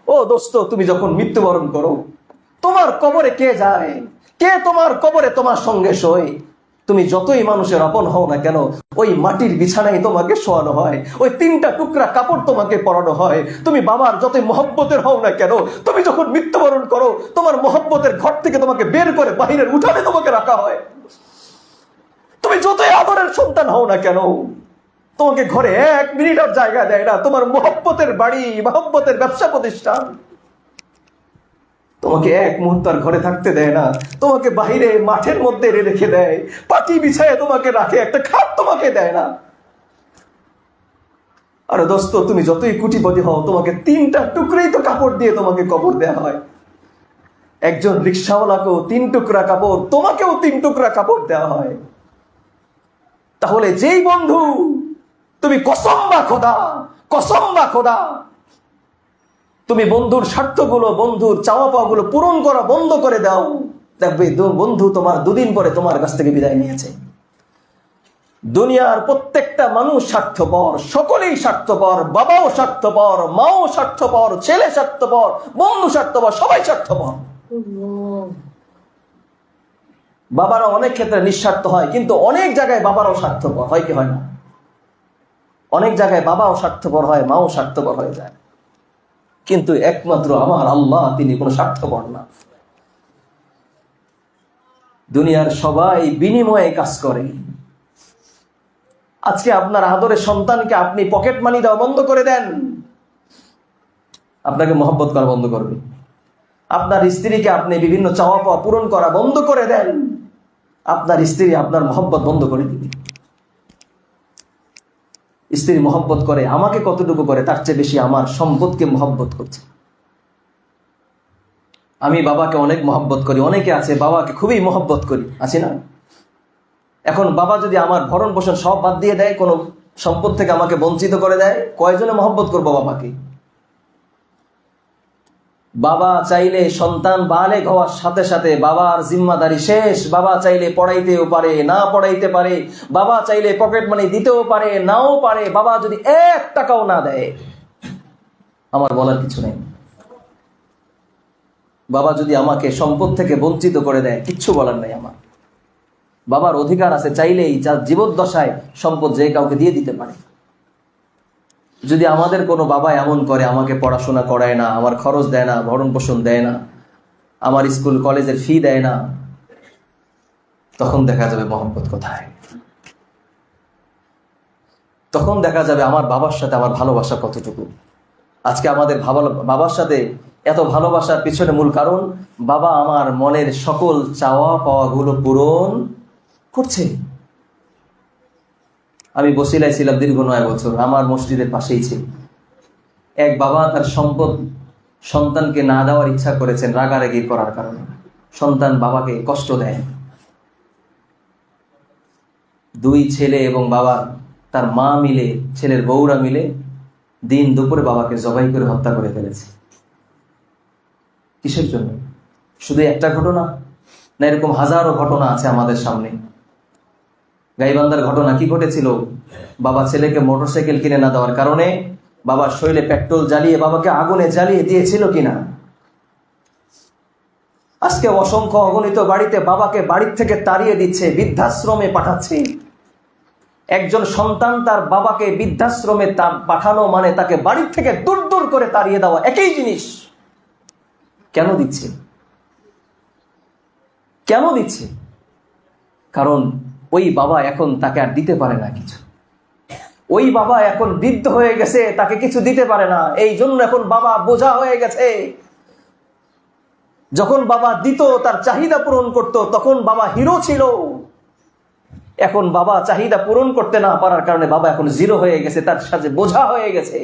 ও দোস্ত, তুমি যখন মৃত্যুবরণ করো, তোমার কবরে কে যায়? কে তোমার কবরে তোমার সঙ্গে শোয়? তুমি যতই মানুষের আপন হও না কেন, ওই মাটির বিছানায় তোমাকে শোয়ানো হয়, ওই 3টা টুকরা কাপড় তোমাকে পরানো হয়। তুমি বাবার যতই মহব্বতের হও না কেন, তুমি যখন মৃত্যুবরণ করো, তোমার মহব্বতের ঘর থেকে তোমাকে বের করে বাহিরের উঠানে তোমাকে রাখা হয়। তুমি যতই আদরের সন্তান হও না কেন, তোমাকে ঘরে 1 মিনিট আর জায়গা দেয় না। তোমার মহব্বতের বাড়ি, মহব্বতের ব্যবসা প্রতিষ্ঠান তোমাকে 1 মুহূর্ত আর ঘরে থাকতে দেয় না। তোমাকে বাহিরে মাঠের মধ্যে রেখে দেয়, পাটি বিছায় তোমাকে রাখে, একটা খাট তোমাকে দেয় না। আর দোস্ত, তুমি যতই কোটিপতি হও, তোমাকে 3টা টুকরেই তো কাপড় দিয়ে তোমাকে কবর দেয়া হয়। একজন রিক্সাওয়ালাকেও 3 টুকরা কাপড়, তোমাকেও 3 টুকরা কাপড় দেওয়া হয়। তাহলে যেই বন্ধু, তুমি কসম বা খোদা তুমি বন্ধুর স্বার্থগুলো, বন্ধুর চাওয়া পাওয়া গুলো পূরণ করা বন্ধ করে দাও, দেখবে বন্ধু তোমার 2 দিন পরে তোমার কাছ থেকে বিদায় নিয়েছে। দুনিয়ার প্রত্যেকটা মানুষ স্বার্থপর, সকলেই স্বার্থপর। বাবাও স্বার্থপর, মাও স্বার্থপর, ছেলে স্বার্থপর, বন্ধু স্বার্থপর, সবাই স্বার্থপর। বাবারা অনেক ক্ষেত্রে নিঃস্বার্থ হয়, কিন্তু অনেক জায়গায় বাবারাও স্বার্থপর হয়, কি হয় না? অনেক জায়গায় বাবাও স্বার্থপর হয়, মাও স্বার্থপর হয়ে যায়। কিন্তু একমাত্র আমার আল্লাহ, তিনি কোনো স্বার্থপর না। দুনিয়ার সবাই বিনিময়ে কাজ করে। আজকে আপনার আদরের সন্তানকে আপনি পকেট মানি দেওয়া বন্ধ করে দেন, আপনাকে মহব্বত করা বন্ধ করবে। আপনার স্ত্রীকে আপনি বিভিন্ন চাওয়া পাওয়া পূরণ করা বন্ধ করে দেন, আপনার স্ত্রী আপনার মহব্বত বন্ধ করে দিবে। স্ত্রী মহব্বত করে, আমাকে কতটুকু করে, তার চেয়ে বেশি আমার সম্পদকে মহব্বত করছে। আমি বাবাকে অনেক মহব্বত করি, অনেকে আছে বাবাকে খুবই মহব্বত করি, আছে না? এখন বাবা যদি আমার ভরণ পোষণ সব বাদ দিয়ে দেয়, কোনো সম্পদ থেকে আমাকে বঞ্চিত করে দেয়, কয়জনে মহব্বত করবো বাবাকে? বাবা চাইলে সন্তান বালেগ হওয়ার সাথে সাথে বাবার জিম্মাদারি শেষ। বাবা চাইলে পড়াইতেও পারে, না পড়াইতে পারে। বাবা চাইলে পকেট মানি দিতেও পারে, নাও পারে। বাবা যদি 1 টাকাও না দেয়, আমার বলার কিছু নেই। বাবা যদি আমাকে সম্পদ থেকে বঞ্চিত করে দেয়, কিচ্ছু বলার নেই আমার। বাবার অধিকার আছে, চাইলেই যার জীবদ্দশায় সম্পদ যে কাউকে দিয়ে দিতে পারে। যদি আমাদের কোনো বাবা এমন করে, আমাকে পড়াশোনা করায় না, আমার খরচ দেয় না, ভরণ পোষণ দেয় না, আমার স্কুল কলেজের ফি দেয় না, তখন দেখা যাবে মহব্বত কোথায়। তখন দেখা যাবে আমার বাবার সাথে আমার ভালোবাসা কতটুকু। আজকে আমাদের বাবার সাথে এত ভালোবাসার পিছনে মূল কারণ, বাবা আমার মনের সকল চাওয়া পাওয়া গুলো পূরণ করছে। আমি বসিলায় ছিলাম দীর্ঘ 9 বছর, আমার মসজিদের পাশেই ছিল এক বাবা। তার সম্পদ সন্তানকে না দেওয়ার ইচ্ছা করেছেন রাগারাগি করার কারণে। সন্তান বাবাকে কষ্ট দেয়। 2 ছেলে এবং বাবা, তার মা মিলে, ছেলের বউরা মিলে দিন দুপুরে বাবাকে জবাই করে হত্যা করে ফেলেছে। কিসের জন্য? শুধু একটা ঘটনা না, এরকম হাজারো ঘটনা আছে আমাদের সামনে। গাইবান্ধার ঘটনা কি ঘটেছিল? বাবা ছেলেকে মোটরসাইকেল কিনে না দেওয়ার কারণে বাবার শরীরে পেট্রোল জ্বালিয়ে বাবাকে আগুনে জ্বালিয়ে দিয়েছিল কিনা। আজকে অসংখ্য অগণিত বাড়িতে বাবাকে বাড়ির থেকে তাড়িয়ে দিচ্ছে, বৃদ্ধাশ্রমে পাঠাচ্ছে। একজন সন্তান তার বাবাকে বৃদ্ধাশ্রমে পাঠানো মানে তাকে বাড়ির থেকে দূর দূর করে তাড়িয়ে দেওয়া, একই জিনিস। কেন দিচ্ছে? কেন দিচ্ছে? কারণ ওই বাবা এখন তাকে আর দিতে পারে না কিছু। ওই বাবা এখন বৃদ্ধ হয়ে গেছে, তাকে কিছু দিতে পারে না। এই জন্য এখন বাবা বোঝা হয়ে গেছে। যখন বাবা দিত, তার চাহিদা পূরণ করত, তখন বাবা হিরো ছিল। এখন বাবা চাহিদা পূরণ করতে না পারার কারণে বাবা এখন জিরো হয়ে গেছে, তার সাথে বোঝা হয়ে গেছে।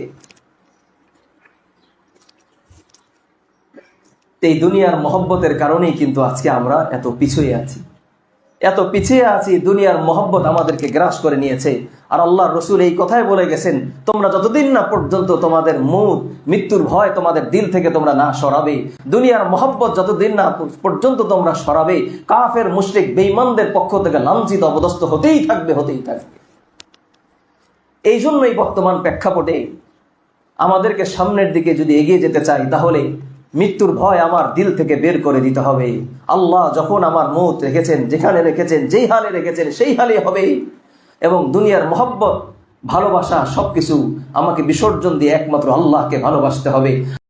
এই দুনিয়ার মহব্বতের কারণেই কিন্তু আজকে আমরা এত পিছিয়ে আছি। দুনিয়ার মহব্বত আমাদেরকে গ্রাস করে নিয়েছে। আর আল্লাহর রাসূল এই কথাই বলে গেছেন, তোমরা যতদিন না পর্যন্ত তোমাদের মৃত্যুর ভয় তোমাদের দিল থেকে তোমরা না সরাবে, দুনিয়ার মহব্বত যতদিন না পর্যন্ত তোমরা সরাবে, কাফের মুশরিক বেঈমানদের পক্ষ থেকে লাঞ্ছিত অপদস্থ হতেই থাকবে। এই জন্যই বর্তমান প্রেক্ষাপটে আমাদেরকে সামনের দিকে যদি এগিয়ে যেতে চাই, তাহলে মৃত্যুর ভয় আমার দিল থেকে বের করে দিতে হবে। আল্লাহ যখন আমার মৌত রেখেছেন, যেখানে রেখেছেন, যেই হালে রেখেছেন, সেই হালে হবে। এবং দুনিয়ার মহব্বত, ভালোবাসা সবকিছু আমাকে বিসর্জন দিয়ে একমাত্র আল্লাহকে ভালোবাসতে হবে।